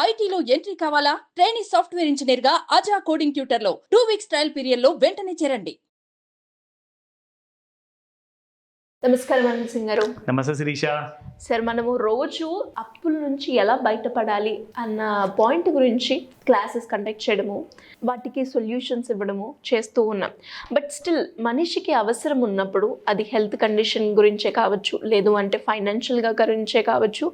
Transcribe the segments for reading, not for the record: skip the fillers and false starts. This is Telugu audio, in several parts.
ఐటీలో ఎంట్రీ కావాలా? ట్రైనీ సాఫ్ట్వేర్ ఇంజనీర్ గా అజా కోడింగ్ ట్యూటర్ లో 2 వీక్స్ ట్రయల్ పీరియడ్ లో వెంటనే చేరండి. నమస్కారం అనిల్ సింగ్ గారు. నమస్తే శిరీష. సార్, మనము రోజు అప్పుల నుంచి ఎలా బయటపడాలి అన్న పాయింట్ గురించి క్లాసెస్ కండక్ట్ చేయడము, వాటికి సొల్యూషన్స్ ఇవ్వడము చేస్తూ ఉన్నాం. బట్ స్టిల్ మనిషికి అవసరం ఉన్నప్పుడు, అది హెల్త్ కండిషన్ గురించే కావచ్చు, లేదు అంటే ఫైనాన్షియల్గా గురించే కావచ్చు,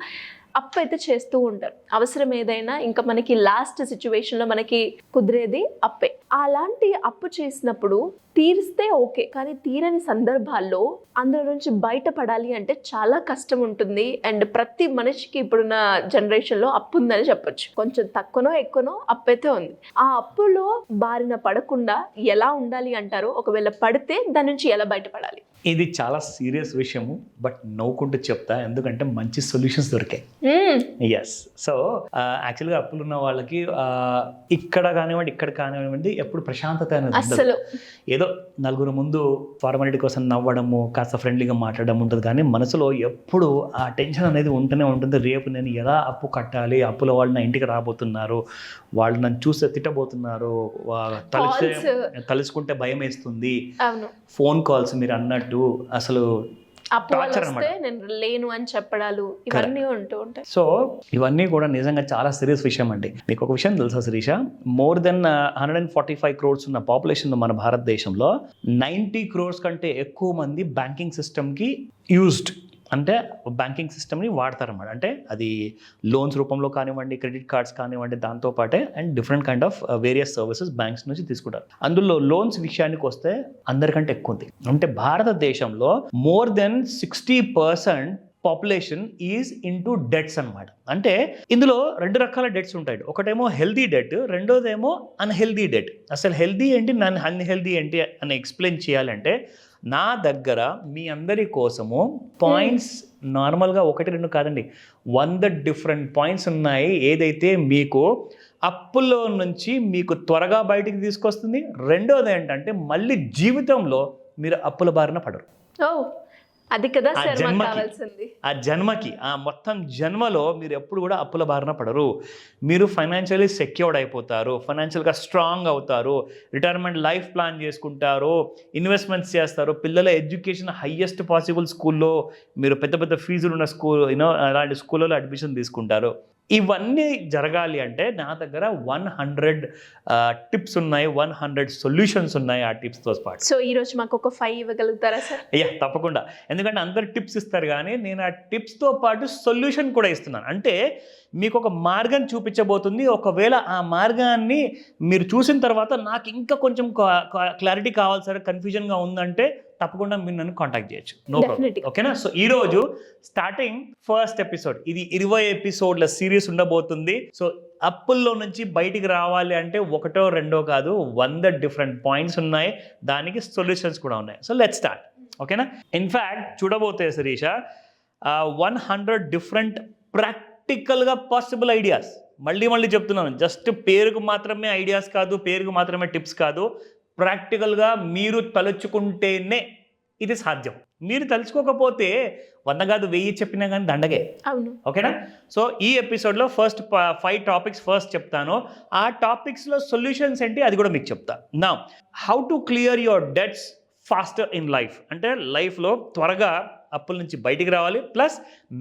అప్పు అయితే చేస్తూ ఉంటారు. అవసరం ఏదైనా ఇంకా మనకి లాస్ట్ సిచ్యువేషన్లో మనకి కుదిరేది అప్పే. అలాంటి అప్పు చేసినప్పుడు తీరిస్తే ఓకే, కానీ తీరని సందర్భాల్లో అందులో నుంచి బయటపడాలి అంటే చాలా కష్టం ఉంటుంది. అండ్ ప్రతి మనిషికి ఇప్పుడున్న జనరేషన్లో అప్పు ఉందని చెప్పొచ్చు. కొంచెం తక్కువనో ఎక్కువనో అప్పు అయితే ఉంది. ఆ అప్పులో బారిన పడకుండా ఎలా ఉండాలి అంటారు? ఒకవేళ పడితే దాని నుంచి ఎలా బయటపడాలి? ఇది చాలా సీరియస్ విషయము, బట్ నవ్వుకుంటూ చెప్తా, ఎందుకంటే మంచి సొల్యూషన్స్ దొరికాయి. ఎస్. సో యాక్చువల్గా అప్పులు ఉన్న వాళ్ళకి ఇక్కడ కానివ్వండి, ఇక్కడ కానివ్వండి, ఎప్పుడు ప్రశాంతత అనేది అసలు ఏదో నలుగురు ముందు ఫార్మాలిటీ కోసం నవ్వడము, కాస్త ఫ్రెండ్లీగా మాట్లాడడం ఉంటుంది, కానీ మనసులో ఎప్పుడు ఆ టెన్షన్ అనేది ఉంటూనే ఉంటుంది. రేపు నేను ఎలా అప్పు కట్టాలి, అప్పుల వాళ్ళు నా ఇంటికి రాబోతున్నారు, వాళ్ళు నన్ను చూస్తే తిట్టబోతున్నారు, తలుచుకుంటే భయం వేస్తుంది, ఫోన్ కాల్స్ మీరు అన్నట్టు అసలు నేను లేను అని చెప్పడాలు ఇవన్నీ ఉంటూ ఉంటాయి. సో ఇవన్నీ కూడా నిజంగా చాలా సీరియస్ విషయం అండి. మీకు ఒక విషయం తెలుసా శిరీష? మోర్ దెన్ 145 crores ఉన్న పాపులేషన్ మన భారతదేశంలో 90 crores కంటే ఎక్కువ మంది బ్యాంకింగ్ సిస్టమ్కి యూజ్డ్, అంటే బ్యాంకింగ్ సిస్టమ్ని వాడతారన్నమాట. అంటే అది లోన్స్ రూపంలో కానివ్వండి, క్రెడిట్ కార్డ్స్ కానివ్వండి, దాంతోపాటే and different kind of various services banks నుంచి తీసుకుంటారు. అందులో లోన్స్ విషయానికి వస్తే అందరికంటే ఎక్కువ ఉంది. అంటే భారతదేశంలో more than 60% population is into debts అనమాట. అంటే ఇందులో 2 రకాల డెట్స్ ఉంటాయి. ఒకటేమో హెల్దీ డెట్, రెండోదేమో అన్హెల్దీ డెట్. అసలు హెల్దీ ఏంటి, అన్హెల్దీ ఏంటి అని ఎక్స్ప్లెయిన్ చేయాలంటే, నా దగ్గర మీ అందరి కోసము పాయింట్స్ నార్మల్గా 1-2 కాదండి, 100 డిఫరెంట్ పాయింట్స్ ఉన్నాయి. ఏదైతే మీకు అప్పుల్లో నుంచి మీకు త్వరగా బయటికి తీసుకొస్తుంది. రెండోది ఏంటంటే మళ్ళీ జీవితంలో మీరు అప్పుల బారిన పడరు. అది కదా ఆ జన్మకి ఆ మొత్తం జన్మలో మీరు ఎప్పుడు కూడా అప్పుల బారిన పడరు. మీరు ఫైనాన్షియల్లీ సెక్యూర్డ్ అయిపోతారు, ఫైనాన్షియల్గా స్ట్రాంగ్ అవుతారు, రిటైర్మెంట్ లైఫ్ ప్లాన్ చేసుకుంటారు, ఇన్వెస్ట్మెంట్స్ చేస్తారు, పిల్లల ఎడ్యుకేషన్ హయ్యెస్ట్ పాసిబుల్ స్కూల్లో, మీరు పెద్ద పెద్ద ఫీజులు ఉన్న స్కూల్ అలాంటి స్కూళ్ళలో అడ్మిషన్ తీసుకుంటారు. ఇవన్నీ జరగాలి అంటే నా దగ్గర 100 టిప్స్ ఉన్నాయి, 100 సొల్యూషన్స్ ఉన్నాయి ఆ టిప్స్తో పాటు. సో ఈరోజు మాకు ఒక 5 ఇవ్వగలుగుతారా సార్? తప్పకుండా. ఎందుకంటే అందరు టిప్స్ ఇస్తారు, కానీ నేను ఆ టిప్స్తో పాటు సొల్యూషన్ కూడా ఇస్తున్నాను. అంటే మీకు ఒక మార్గం చూపించబోతుంది. ఒకవేళ ఆ మార్గాన్ని మీరు చూసిన తర్వాత నాకు ఇంకా కొంచెం క్లారిటీ కావాలి సార్, కన్ఫ్యూజన్గా ఉందంటే తప్పకుండా మీరు నన్ను కాంటాక్ట్ చేయొచ్చు. No problem. ఓకేనా? సో ఈరోజు స్టార్టింగ్ ఫస్ట్ ఎపిసోడ్, ఇది 20 ఎపిసోడ్ల సిరీస్ ఉండబోతుంది. సో అప్పుల్లో నుంచి బయటికి రావాలి అంటే 1-2 కాదు, 100 డిఫరెంట్ పాయింట్స్ ఉన్నాయి, దానికి సొల్యూషన్స్ కూడా ఉన్నాయి. So let's start. ఓకేనా? ఇన్ఫ్యాక్ట్ చూడబోతే శిరీష 100 డిఫరెంట్ ప్రాక్టికల్గా పాసిబుల్ ఐడియాస్. మళ్ళీ చెప్తున్నాను, జస్ట్ పేరుకు మాత్రమే ఐడియాస్ కాదు, పేరుకు మాత్రమే టిప్స్ కాదు, ప్రాక్టికల్గా మీరు తలుచుకుంటేనే ఇది సాధ్యం. మీరు తలుచుకోకపోతే 100 కాదు 1000 చెప్పినా కానీ దండగే. అవును. ఓకేనా? సో ఈ ఎపిసోడ్లో ఫస్ట్ 5 టాపిక్స్ ఫస్ట్ చెప్తాను. ఆ టాపిక్స్లో సొల్యూషన్స్ ఏంటి అది కూడా మీకు చెప్తా. నా how to clear your debts faster in life, అంటే లైఫ్లో త్వరగా అప్పుల నుంచి బయటికి రావాలి, ప్లస్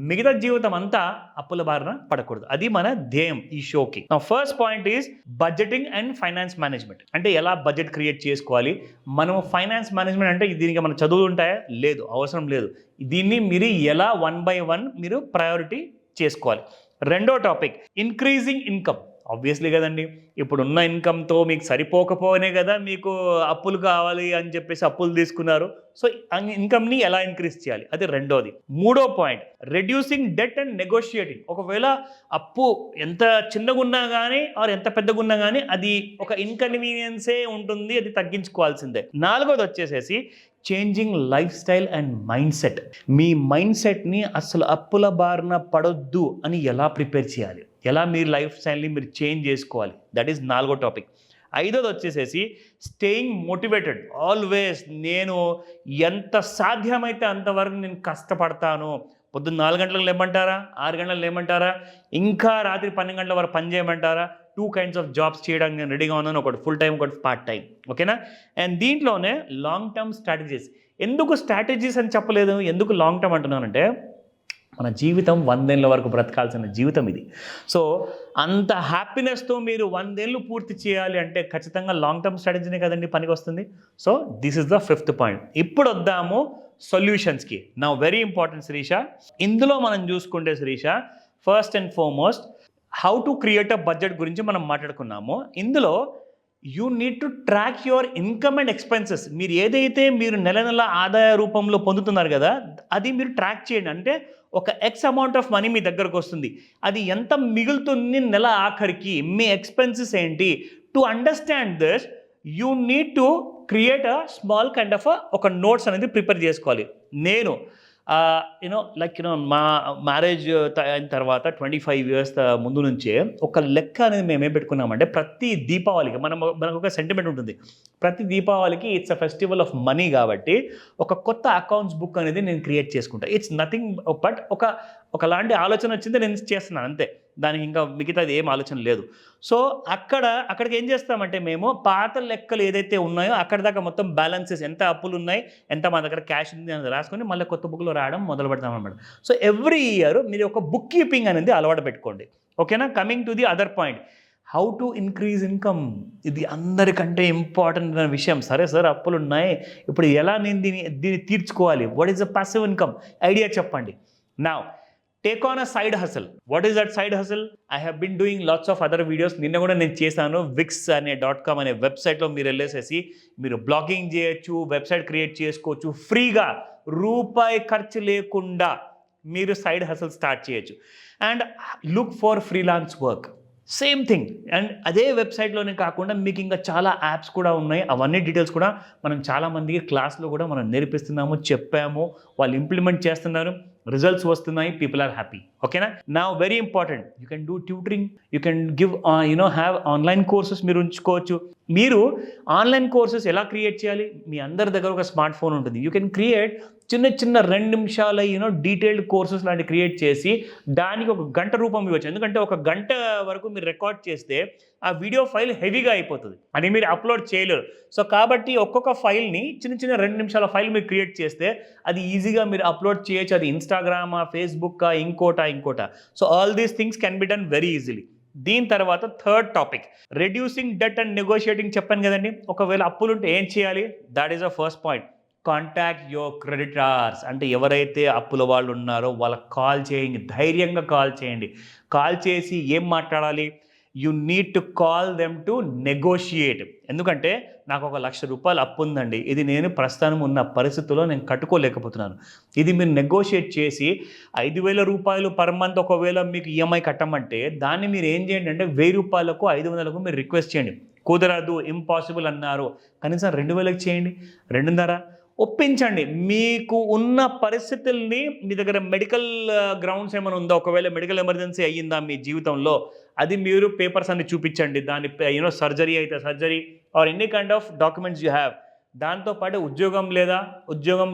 మిగతా జీవితం అంతా అప్పుల బారిన పడకూడదు. అది మన ధ్యేయం ఈ షోకి. నా first point is budgeting and finance management. అంటే ఎలా బడ్జెట్ క్రియేట్ చేసుకోవాలి. మనం ఫైనాన్స్ మేనేజ్మెంట్ అంటే దీనికి మన చదువులు ఉంటాయా? లేదు, అవసరం లేదు. దీన్ని మీరు ఎలా 1 by 1 మీరు ప్రయారిటీ చేసుకోవాలి. రెండో టాపిక్ ఇంక్రీజింగ్ ఇన్కమ్. ఆబ్వియస్లీ కదండి, ఇప్పుడున్న ఇన్కమ్తో మీకు సరిపోకపోనే కదా మీకు అప్పులు కావాలి అని చెప్పేసి అప్పులు తీసుకున్నారు. సో ఇన్కమ్ని ఎలా ఇంక్రీజ్ చేయాలి, అది రెండోది. మూడో point reducing debt and negotiating. ఒకవేళ అప్పు ఎంత చిన్నగా ఉన్నా కానీ ఎంత పెద్దగా ఉన్నా కానీ అది ఒక ఇన్కన్వీనియన్సే ఉంటుంది, అది తగ్గించుకోవాల్సిందే. నాలుగోది వచ్చేసేసి changing lifestyle and mind set. Me mind సెట్ని అసలు అప్పుల బారిన పడొద్దు అని ఎలా ప్రిపేర్ చేయాలి, ఎలా మీరు లైఫ్ స్టైల్ని మీరు చేంజ్ చేసుకోవాలి, దట్ ఈస్ 4వ టాపిక్. 5వది వచ్చేసేసి స్టేయింగ్ మోటివేటెడ్ ఆల్వేస్. నేను ఎంత సాధ్యమైతే అంతవరకు నేను కష్టపడతాను, పొద్దున్న 4 గంటలకు లేమంటారా, 6 గంటలకు లేమంటారా, ఇంకా రాత్రి 12 గంటల వరకు పని చేయమంటారా? 2 కైండ్స్ ఆఫ్ జాబ్స్ చేయడానికి నేను రెడీగా ఉన్నాను. ఒకటి ఫుల్ టైం, ఒకటి పార్ట్ టైం. ఓకేనా? అండ్ దీంట్లోనే లాంగ్ టర్మ్ స్ట్రాటజీస్. ఎందుకు స్ట్రాటజీస్ అని చెప్పలేదు, ఎందుకు లాంగ్ టర్మ్ అంటున్నానంటే మన జీవితం 100 ఏళ్ళ వరకు బ్రతకాల్సిన జీవితం ఇది. సో అంత హ్యాపీనెస్తో మీరు 100 ఏళ్ళు పూర్తి చేయాలి అంటే ఖచ్చితంగా లాంగ్ టర్మ్ స్ట్రాటజీనే కదండి పనికి వస్తుంది. So this is the 5th point. ఇప్పుడు వద్దాము సొల్యూషన్స్కి. నా వెరీ ఇంపార్టెంట్ శిరీష. ఇందులో మనం చూసుకుంటే Sirisha, first and foremost how to create a budget గురించి మనం మాట్లాడుకున్నాము. ఇందులో you need to track your income and expenses. మీరు ఏదైతే మీరు నెల నెల ఆదాయ రూపంలో పొందుతున్నారు కదా, అది మీరు ట్రాక్ చేయండి. అంటే ఒక ఎక్స్ అమౌంట్ ఆఫ్ మనీ మీ దగ్గరకు వస్తుంది, అది ఎంత మిగులుతుంది నెల ఆఖరికి, మీ ఎక్స్పెన్సెస్ ఏంటి. To understand this you need to create a small kind of ఒక నోట్స్ అనేది ప్రిపేర్ చేసుకోవాలి. నేను మా మ్యారేజ్ అయిన తర్వాత 25 years ముందు నుంచే ఒక లెక్క అనేది మేము ఏం పెట్టుకున్నామంటే, ప్రతి దీపావళికి మనకు ఒక సెంటిమెంట్ ఉంటుంది. ప్రతి దీపావళికి it's a festival of money కాబట్టి ఒక కొత్త అకౌంట్స్ బుక్ అనేది నేను క్రియేట్ చేసుకుంటాను. ఇట్స్ నథింగ్ బట్ ఒకలాంటి ఆలోచన వచ్చింది, నేను చేస్తున్నాను అంతే. దానికి ఇంకా మిగతాది ఏం ఆలోచన లేదు. సో అక్కడికి ఏం చేస్తామంటే, మేము పాత లెక్కలు ఏదైతే ఉన్నాయో అక్కడ దాకా మొత్తం బ్యాలెన్సెస్, ఎంత అప్పులు ఉన్నాయి, ఎంత మా దగ్గర క్యాష్ ఉంది అనేది రాసుకొని మళ్ళీ కొత్త బుక్లో రాయడం మొదలు పెడతాం అనమాట. సో ఎవ్రీ ఇయర్ మీరు ఒక బుక్ కీపింగ్ అనేది అలవాటు పెట్టుకోండి. ఓకేనా? Coming to the other point, how to increase income. ఇది అందరికంటే ఇంపార్టెంట్ విషయం. సరే సార్ అప్పులు ఉన్నాయి, ఇప్పుడు ఎలా నేను దీన్ని తీర్చుకోవాలి? What is the passive income idea చెప్పండి. Now take on a side hustle. What is that side hustle? I have been doing lots of other videos. నిన్న కూడా నేను చేశాను. Wix అనే .com అనే వెబ్సైట్లో మీరు వెళ్ళేసేసి మీరు బ్లాగింగ్ చేయొచ్చు, వెబ్సైట్ క్రియేట్ చేసుకోవచ్చు ఫ్రీగా, రూపాయి ఖర్చు లేకుండా మీరు సైడ్ హసల్ స్టార్ట్ చేయొచ్చు. And look for freelance work, same thing. And అదే వెబ్సైట్లోనే కాకుండా మీకు ఇంకా చాలా యాప్స్ కూడా ఉన్నాయి. అవన్నీ డీటెయిల్స్ కూడా మనం చాలామందికి క్లాస్లో కూడా మనం నేర్పిస్తున్నాము, చెప్పాము, వాళ్ళు ఇంప్లిమెంట్ చేస్తున్నారు, రిజల్ట్స్ వస్తున్నాయి, పీపుల్ ఆర్ హ్యాపీ. ఓకేనా? నా very important, you can do tutoring, you can give have online courses మీరు ఉంచుకోవచ్చు. మీరు ఆన్లైన్ కోర్సెస్ ఎలా క్రియేట్ చేయాలి? మీ అందరి దగ్గర ఒక స్మార్ట్ ఫోన్ ఉంటుంది. యూ కెన్ క్రియేట్ చిన్న 2 నిమిషాల డీటెయిల్డ్ కోర్సెస్ లాంటి క్రియేట్ చేసి దానికి ఒక గంట రూపం ఇవ్వచ్చు. ఎందుకంటే ఒక గంట వరకు మీరు రికార్డ్ చేస్తే ఆ వీడియో ఫైల్ హెవీగా అయిపోతుంది, అని మీరు అప్లోడ్ చేయలేరు. సో కాబట్టి ఒక్కొక్క ఫైల్ని చిన్న 2 నిమిషాల ఫైల్ మీరు క్రియేట్ చేస్తే అది ఈజీగా మీరు అప్లోడ్ చేయొచ్చు. అది ఇన్స్టాగ్రామా, ఫేస్బుక్కా, ఇంకోటా. So all these things can be done very easily. దీని తర్వాత 3rd topic, reducing debt and negotiating. చెప్పాను కదండి, ఒకవేళ అప్పులుంటే ఏం చేయాలి? That is a first point. Contact your creditors. అంటే ఎవరైతే అప్పుల వాళ్ళు ఉన్నారో వాళ్ళకి కాల్ చేయండి, ధైర్యంగా కాల్ చేయండి. కాల్ చేసి ఏం మాట్లాడాలి? You need to call them to negotiate. ఎందుకంటే నాకు ఒక ₹1,00,000 అప్పు ఉందండి, ఇది నేను ప్రస్తుతం ఉన్న పరిస్థితుల్లో నేను కట్టుకోలేకపోతున్నాను. ఇది మీరు నెగోషియేట్ చేసి ₹5,000 పర్ మంత్ ఒకవేళ మీకు ఈఎంఐ కట్టమంటే దాన్ని మీరు ఏం చేయండి అంటే ₹1,000కు 500కు మీరు రిక్వెస్ట్ చేయండి. కుదరదు, ఇంపాసిబుల్ అన్నారు, కనీసం 2,000కి చేయండి, 2,500 ఒప్పించండి. మీకు ఉన్న పరిస్థితుల్ని, మీ దగ్గర మెడికల్ గ్రౌండ్స్ ఏమైనా ఉందా, ఒకవేళ మెడికల్ ఎమర్జెన్సీ అయ్యిందా మీ జీవితంలో, అది మీరు పేపర్స్ అన్ని చూపించండి. దాని సర్జరీ అయితే surgery or any kind of documents you have. దాంతోపాటు ఉద్యోగం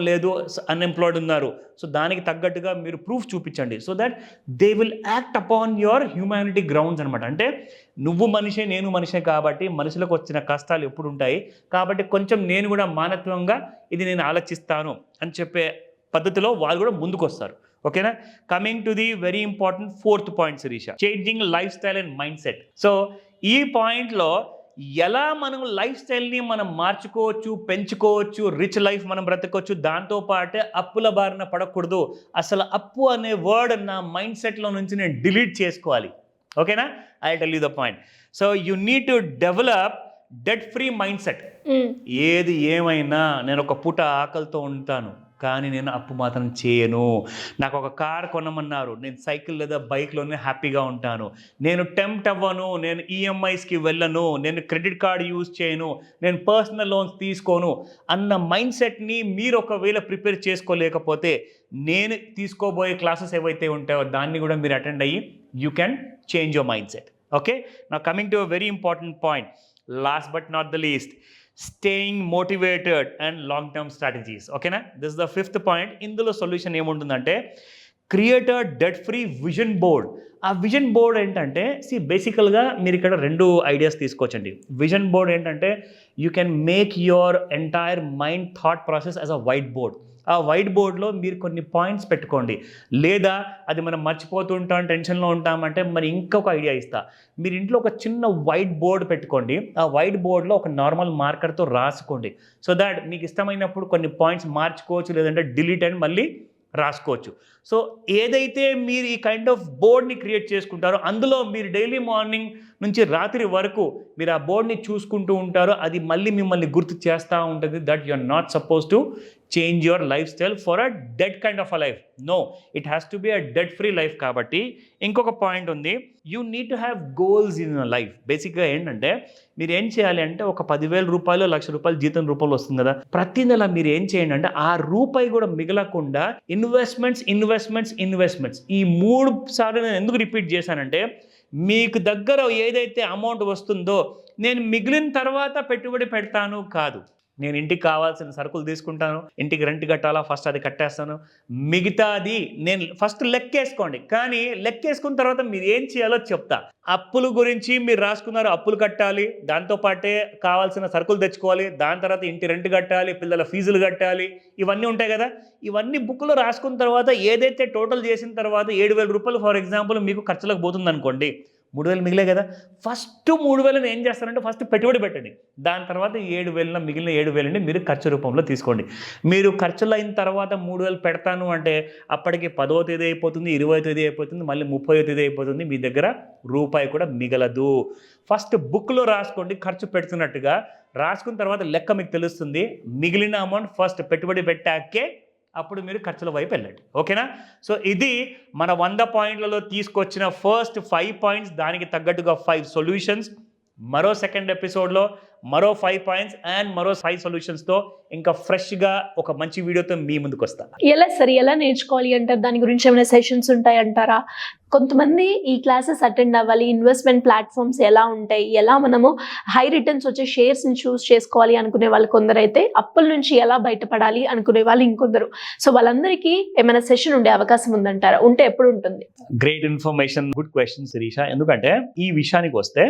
లేదు, అన్ఎంప్లాయిడ్ ఉన్నారు, సో దానికి తగ్గట్టుగా మీరు ప్రూఫ్ చూపించండి. So that they will act upon your humanity grounds అనమాట. అంటే నువ్వు మనిషే, నేను మనిషే కాబట్టి మనుషులకు వచ్చిన కష్టాలు ఎప్పుడు ఉంటాయి, కాబట్టి కొంచెం నేను కూడా మానత్వంగా ఇది నేను ఆలోచిస్తాను అని చెప్పే పద్ధతిలో వాళ్ళు కూడా ముందుకు వస్తారు. ఓకేనా? Coming to the very important 4th point Sirisha, changing lifestyle and mindset. So ఈ పాయింట్లో ఎలా మనం లైఫ్ స్టైల్ని మనం మార్చుకోవచ్చు, పెంచుకోవచ్చు, రిచ్ లైఫ్ మనం బ్రతకొచ్చు, దాంతోపాటే అప్పుల బారిన పడకూడదు. అసలు అప్పు అనే వర్డ్ నా మైండ్ సెట్లో నుంచి నేను డిలీట్ చేసుకోవాలి. ఓకేనా? I tell you the point. So you need to develop debt free mind set. ఏది ఏమైనా నేను ఒక పూట ఆకలితో ఉంటాను, కానీ నేను అప్పు మాత్రం చేయను. నాకు ఒక కార్ కొనమన్నారు, నేను సైకిల్ లేదా బైక్లోనే హ్యాపీగా ఉంటాను. నేను టెంప్ట్ అవ్వను, నేను ఈఎంఐస్కి వెళ్ళను, నేను క్రెడిట్ కార్డ్ యూజ్ చేయను, నేను పర్సనల్ లోన్స్ తీసుకోను అన్న మైండ్ సెట్ని మీరు ఒకవేళ ప్రిపేర్ చేసుకోలేకపోతే, నేను తీసుకోబోయే క్లాసెస్ ఏవైతే ఉంటాయో దాన్ని కూడా మీరు అటెండ్ అయ్యి you can change your mindset. Okay? నా coming to a very important point, last but not the least, staying motivated and long term strategies. ఓకేనా? This the 5th point. ఇందులో సొల్యూషన్ ఏముంటుందంటే, create a debt free vision board. ఆ విజన్ బోర్డ్ ఏంటంటే బేసికల్గా మీరు ఇక్కడ 2 ఐడియాస్ తీసుకోవచ్చండి. విజన్ బోర్డ్ ఏంటంటే you can make your entire mind thought process as a whiteboard. ఆ వైట్ బోర్డ్లో మీరు కొన్ని పాయింట్స్ పెట్టుకోండి. లేదా అది మనం మర్చిపోతూ ఉంటాం, టెన్షన్లో ఉంటామంటే మరి ఇంకొక ఐడియా ఇస్తా. మీరు ఇంట్లో ఒక చిన్న వైట్ బోర్డ్ పెట్టుకోండి. ఆ వైట్ బోర్డ్లో ఒక నార్మల్ మార్కర్తో రాసుకోండి. సో దాట్ మీకు ఇష్టమైనప్పుడు కొన్ని పాయింట్స్ మార్చుకోవచ్చు, లేదంటే డిలీట్ అని మళ్ళీ రాసుకోవచ్చు. సో ఏదైతే మీరు ఈ కైండ్ ఆఫ్ బోర్డ్ని క్రియేట్ చేసుకుంటారో అందులో మీరు డైలీ మార్నింగ్ నుంచి రాత్రి వరకు మీరు ఆ బోర్డ్ని చూసుకుంటూ ఉంటారో అది మళ్ళీ మిమ్మల్ని గుర్తు చేస్తూ ఉంటుంది that you are not suppose to change your lifestyle for a dead kind of a life. No, it has to be a debt free life. కాబట్టి ఇంకొక పాయింట్ ఉంది, you need to have goals in your life. బేసిక్గా ఏంటంటే మీరు ఏం చేయాలి అంటే ఒక 10,000 రూపాయలు, ₹1,00,000 జీతం రూపాయలు వస్తుంది కదా, ప్రతి నెల మీరు ఏం చేయండి అంటే ఆ రూపాయి కూడా మిగలకుండా ఇన్వెస్ట్మెంట్స్ ఈ 3 సార్లు నేను ఎందుకు రిపీట్ చేశానంటే మీకు దగ్గర ఏదైతే అమౌంట్ వస్తుందో నేను మిగిలిన తర్వాత పెట్టుబడి పెడతాను కాదు. నేను ఇంటికి కావాల్సిన సరుకులు తీసుకుంటాను, ఇంటికి రెంట్ కట్టాలా ఫస్ట్ అది కట్టేస్తాను, మిగతాది నేను ఫస్ట్ లెక్కేసుకోండి. కానీ లెక్కేసుకున్న తర్వాత మీరు ఏం చేయాలో చెప్తా. అప్పుల గురించి మీరు రాసుకున్నారు, అప్పులు కట్టాలి, దాంతోపాటే కావాల్సిన సరుకులు తెచ్చుకోవాలి, దాని తర్వాత ఇంటి రెంట్ కట్టాలి, పిల్లల ఫీజులు కట్టాలి, ఇవన్నీ ఉంటాయి కదా. ఇవన్నీ బుక్లో రాసుకున్న తర్వాత ఏదైతే టోటల్ చేసిన తర్వాత ₹7,000 ఫర్ ఎగ్జాంపుల్ మీకు ఖర్చులకు పోతుంది అనుకోండి, 3,000 మిగిలే కదా. ఫస్ట్ 3,000 ఏం చేస్తారంటే ఫస్ట్ పెట్టుబడి పెట్టండి. దాని తర్వాత 7,000 మిగిలిన 7,000ని మీరు ఖర్చు రూపంలో తీసుకోండి. మీరు ఖర్చులు అయిన తర్వాత 3,000 పెడతాను అంటే అప్పటికి 10వ తేదీ అయిపోతుంది, 20వ తేదీ అయిపోతుంది, మళ్ళీ 30వ తేదీ అయిపోతుంది, మీ దగ్గర రూపాయి కూడా మిగలదు. ఫస్ట్ బుక్లో రాసుకోండి ఖర్చు పెడుతున్నట్టుగా. రాసుకున్న తర్వాత లెక్క మీకు తెలుస్తుంది. మిగిలిన అమౌంట్ ఫస్ట్ పెట్టుబడి పెట్టాకే అప్పుడు మీరు ఖర్చుల వైపు వెళ్ళండి. ఓకేనా? సో ఇది మన 100 పాయింట్లలో తీసుకొచ్చిన ఫస్ట్ 5 పాయింట్స్, దానికి తగ్గట్టుగా 5 సొల్యూషన్స్. మరో సెకండ్ ఎపిసోడ్లో మరో 5 పాయింట్స్ అండ్ మరో 5 సొల్యూషన్స్తో ఇంకా ఫ్రెష్గా ఒక మంచి వీడియోతో మీ ముందుకు వస్తా. ఎలా నేర్చుకోవాలి అంటారు? దాని గురించి ఏమైనా సెషన్స్ ఉంటాయంటారా? కొంతమంది ఈ క్లాసెస్ అటెండ్ అవ్వాలి, ఇన్వెస్ట్మెంట్ ప్లాట్ఫామ్స్ ఎలా ఉంటాయి, ఎలా మనము హై రిటర్న్స్ వచ్చే షేర్స్ని చూస్ చేసుకోవాలి అనుకునే వాళ్ళు కొందరైతే, అప్పుల నుంచి ఎలా బయటపడాలి అనుకునే వాళ్ళు ఇంకొందరు. సో వాళ్ళందరికీ ఏమైనా సెషన్ ఉండే అవకాశం ఉందంటారా? ఉంటే ఎప్పుడు ఉంటుంది? Great information, good question Sirisha. ఎందుకంటే ఈ విషయానికి వస్తే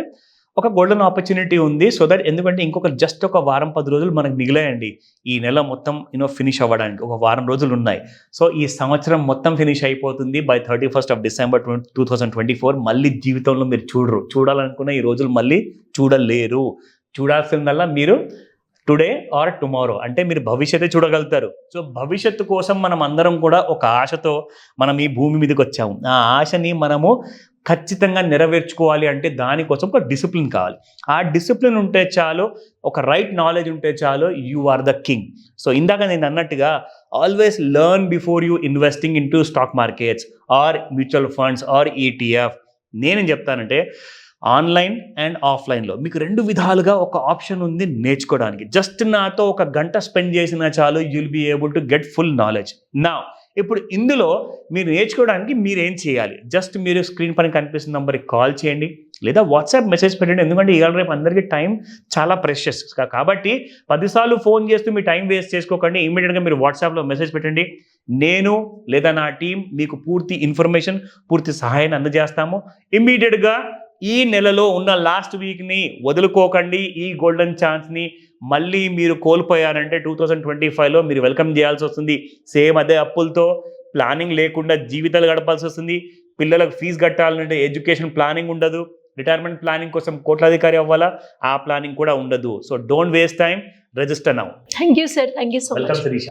ఒక గోల్డెన్ ఆపర్చునిటీ ఉంది. సో దట్ ఎందుకంటే ఇంకొక జస్ట్ ఒక వారం 10 రోజులు మనకు మిగిలాయండి ఈ నెల మొత్తం ఫినిష్ అవ్వడానికి. ఒక వారం రోజులు ఉన్నాయి. సో ఈ సంవత్సరం మొత్తం ఫినిష్ అయిపోతుంది బై 31st of December 2024. మళ్ళీ జీవితంలో మీరు చూడాలనుకున్న ఈ రోజులు మళ్ళీ చూడలేరు. చూడాల్సిందల్లా మీరు టుడే ఆర్ టుమారో, అంటే మీరు భవిష్యత్తే చూడగలుగుతారు. సో భవిష్యత్తు కోసం మనం అందరం కూడా ఒక ఆశతో మనం ఈ భూమి మీదకి వచ్చాము. ఆ ఆశని మనము ఖచ్చితంగా నెరవేర్చుకోవాలి అంటే దానికోసం ఒక డిసిప్లిన్ కావాలి. ఆ డిసిప్లిన్ ఉంటే చాలు, ఒక రైట్ నాలెడ్జ్ ఉంటే చాలు, you are the king. So ఇందాక నేను అన్నట్టుగా always learn before you investing in to stock markets or mutual funds or ETF. నేనేం చెప్తానంటే ఆన్లైన్ అండ్ ఆఫ్లైన్లో మీకు 2 విధాలుగా ఒక ఆప్షన్ ఉంది నేర్చుకోవడానికి. జస్ట్ నాతో ఒక గంట స్పెండ్ చేసినా చాలు, you will be able to get full knowledge. నా ఇప్పుడు ఇందులో మీరు నేర్చుకోవడానికి మీరు ఏం చేయాలి? జస్ట్ మీరు స్క్రీన్ పైన కనిపిస్తున్న నెంబర్కి కాల్ చేయండి, లేదా వాట్సాప్ మెసేజ్ పెట్టండి. ఎందుకంటే ఇవాళ రేపు అందరికీ టైం చాలా ప్రెషియస్ కాబట్టి 10 సార్లు ఫోన్ చేస్తూ మీ టైం వేస్ట్ చేసుకోకండి. ఇమీడియట్గా మీరు వాట్సాప్లో మెసేజ్ పెట్టండి. నేను లేదా నా టీం మీకు పూర్తి ఇన్ఫర్మేషన్, పూర్తి సహాయాన్ని అందజేస్తాము. ఇమీడియట్గా ఈ నెలలో ఉన్న లాస్ట్ వీక్ని వదులుకోకండి. ఈ గోల్డెన్ ఛాన్స్ని మళ్ళీ మీరు కోల్పోయారంటే 2025లో మీరు వెల్కమ్ చేయాల్సి వస్తుంది. సేమ్ అదే అప్పులతో, ప్లానింగ్ లేకుండా జీవితాలు గడపాల్సి వస్తుంది. పిల్లలకు ఫీజు కట్టాలంటే ఎడ్యుకేషన్ ప్లానింగ్ ఉండదు. రిటైర్మెంట్ ప్లానింగ్ కోసం కోట్లాధికారి అవ్వాలా, ఆ ప్లానింగ్ కూడా ఉండదు. So don't waste time, register now. Thank you sir, thank you so much. Welcome Sirisha.